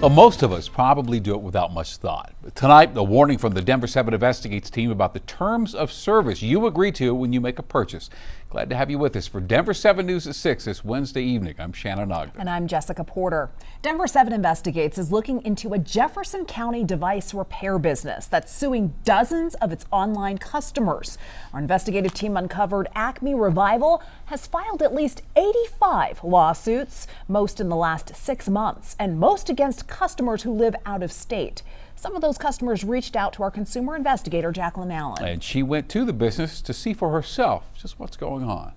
Well, most of us probably do it without much thought. But tonight, a warning from the Denver 7 Investigates team about the terms of service you agree to when you make a purchase. Glad to have you with us for Denver 7 News at 6 this Wednesday evening. I'm Shannon Ogden. And I'm Jessica Porter. Denver 7 Investigates is looking into a Jefferson County device repair business that's suing dozens of its online customers. Our investigative team uncovered Acme Revival has filed at least 85 lawsuits, most in the last 6 months, and most against customers who live out of state. Some of those customers reached out to our consumer investigator, Jacqueline Allen. And she went to the business to see for herself just what's going on.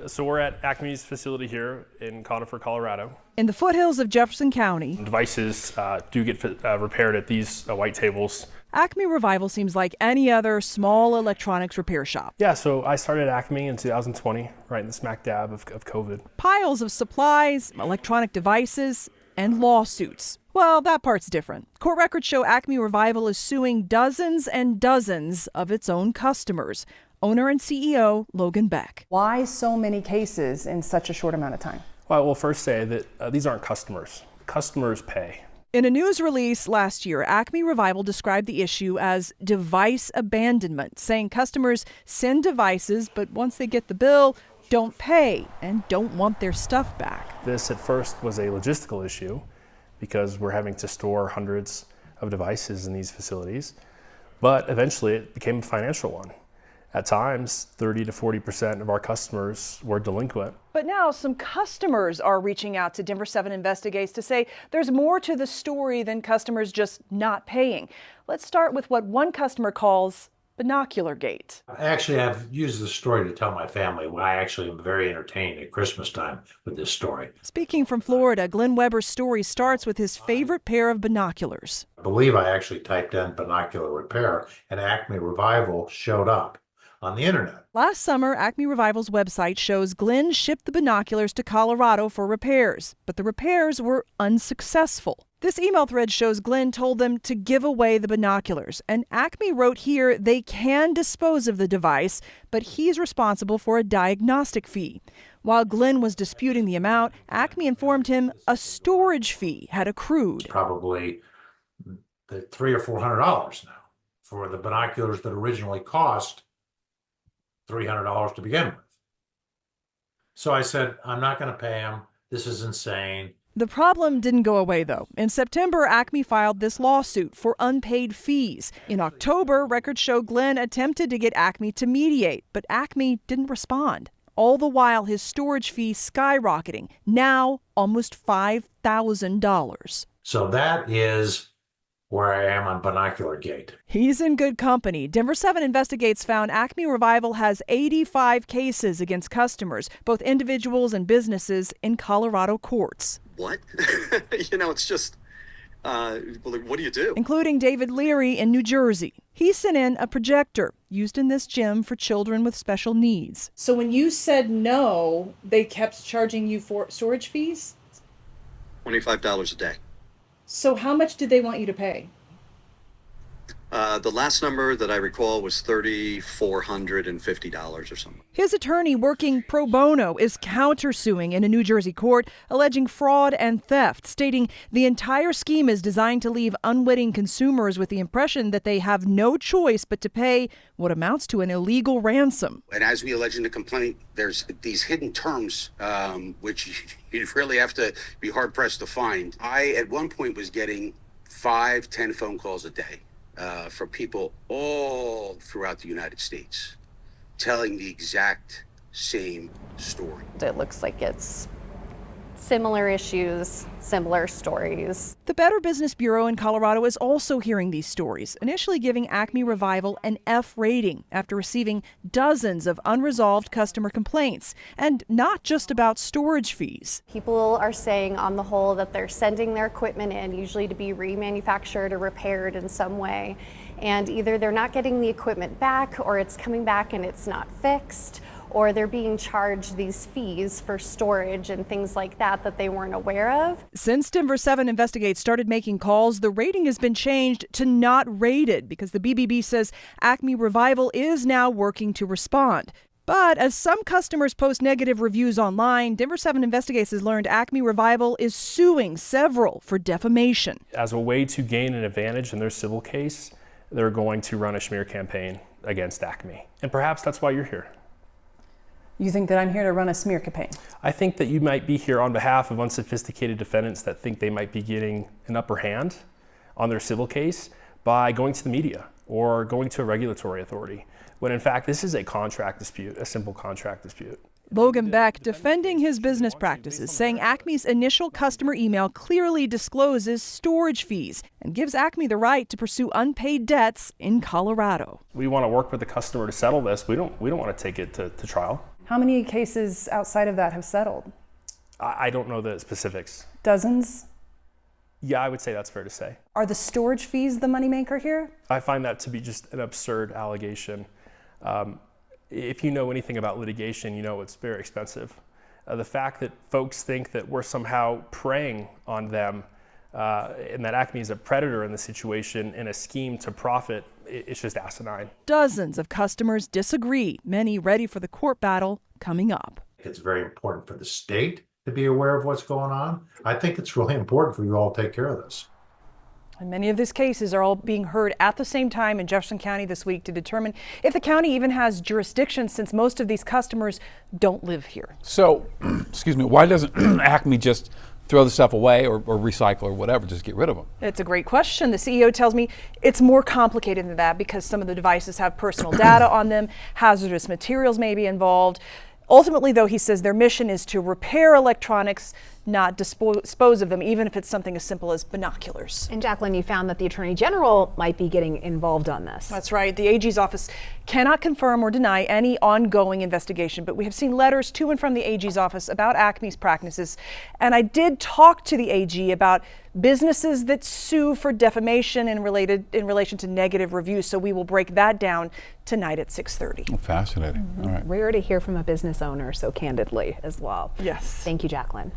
So we're at Acme's facility here in Conifer, Colorado. In the foothills of Jefferson County. Devices do get repaired at these white tables. Acme Revival seems like any other small electronics repair shop. Yeah, so I started at Acme in 2020, right in the smack dab of COVID. Piles of supplies, electronic devices, and lawsuits. Well, that part's different. Court records show Acme Revival is suing dozens and dozens of its own customers. Owner and CEO Logan Beck. Why so many cases in such a short amount of time? Well, I will first say that these aren't customers. Customers pay. In a news release last year, Acme Revival described the issue as device abandonment, saying customers send devices, but once they get the bill, don't pay and don't want their stuff back. This at first was a logistical issue because we're having to store hundreds of devices in these facilities, but eventually it became a financial one. At times, 30 to 40% of our customers were delinquent. But now some customers are reaching out to Denver 7 Investigates to say there's more to the story than customers just not paying. Let's start with what one customer calls Binocular Gate. Actually, I've used this story to tell my family why I actually am very entertained at Christmas time with this story. Speaking from Florida, Glenn Weber's story starts with his favorite pair of binoculars. I believe I actually typed in binocular repair and Acme Revival showed up on the internet. Last summer, Acme Revival's website shows Glenn shipped the binoculars to Colorado for repairs, but the repairs were unsuccessful. This email thread shows Glenn told them to give away the binoculars, and Acme wrote here they can dispose of the device, but he's responsible for a diagnostic fee. While Glenn was disputing the amount, Acme informed him a storage fee had accrued. Probably $300 or $400 now for the binoculars that originally cost $300 to begin with. So I said, I'm not going to pay him. This is insane. The problem didn't go away, though. In September, Acme filed this lawsuit for unpaid fees. In October, records show Glenn attempted to get Acme to mediate, but Acme didn't respond. All the while, his storage fee skyrocketing, now almost $5,000. So that is where I am on Binocular Gate. He's in good company. Denver 7 Investigates found Acme Revival has 85 cases against customers, both individuals and businesses, in Colorado courts. What? It's just, what do you do? Including David Leary in New Jersey. He sent in a projector used in this gym for children with special needs. So when you said no, they kept charging you for storage fees? $25 a day. So how much did they want you to pay? The last number that I recall was $3,450 or something. His attorney, working pro bono, is countersuing in a New Jersey court, alleging fraud and theft, stating the entire scheme is designed to leave unwitting consumers with the impression that they have no choice but to pay what amounts to an illegal ransom. And as we allege in the complaint, there's these hidden terms, which you really have to be hard-pressed to find. I, at one point, was getting 5-10 phone calls a day. From people all throughout the United States telling the exact same story. It looks like it's similar issues, similar stories. The Better Business Bureau in Colorado is also hearing these stories, initially giving Acme Revival an F rating after receiving dozens of unresolved customer complaints, and not just about storage fees. People are saying on the whole that they're sending their equipment in, usually to be remanufactured or repaired in some way, and either they're not getting the equipment back, or it's coming back and it's not fixed, or they're being charged these fees for storage and things like that that they weren't aware of. Since Denver 7 Investigates started making calls, the rating has been changed to not rated because the BBB says Acme Revival is now working to respond. But as some customers post negative reviews online, Denver 7 Investigates has learned Acme Revival is suing several for defamation. As a way to gain an advantage in their civil case, they're going to run a smear campaign against Acme. And perhaps that's why you're here. You think that I'm here to run a smear campaign? I think that you might be here on behalf of unsophisticated defendants that think they might be getting an upper hand on their civil case by going to the media or going to a regulatory authority, when in fact this is a contract dispute, a simple contract dispute. Logan Beck defending his business practices, saying Acme's initial customer email clearly discloses storage fees and gives Acme the right to pursue unpaid debts in Colorado. We want to work with the customer to settle this. We don't want to take it to trial. How many cases outside of that have settled? I don't know the specifics. Dozens? Yeah, I would say that's fair to say. Are the storage fees the moneymaker here? I find that to be just an absurd allegation. If you know anything about litigation, you know it's very expensive. The fact that folks think that we're somehow preying on them and that Acme is a predator in the situation in a scheme to profit, it's just asinine. Dozens of customers disagree, many ready for the court battle coming up. It's very important for the state to be aware of what's going on. I think it's really important for you all to take care of this. And many of these cases are all being heard at the same time in Jefferson County this week to determine if the county even has jurisdiction, since most of these customers don't live here. So, excuse me, why doesn't Acme just throw the stuff away or recycle or whatever, just get rid of them? It's a great question. The CEO tells me it's more complicated than that because some of the devices have personal data on them, hazardous materials may be involved. Ultimately, though, he says their mission is to repair electronics, not dispose of them, even if it's something as simple as binoculars. And Jacqueline, you found that the Attorney General might be getting involved on this. That's right. The AG's office cannot confirm or deny any ongoing investigation, but we have seen letters to and from the AG's office about Acme's practices. And I did talk to the AG about businesses that sue for defamation in relation to negative reviews. So we will break that down tonight at 6:30. Oh, fascinating. All right. Rare to hear from a business owner so candidly as well. Yes. Thank you, Jacqueline.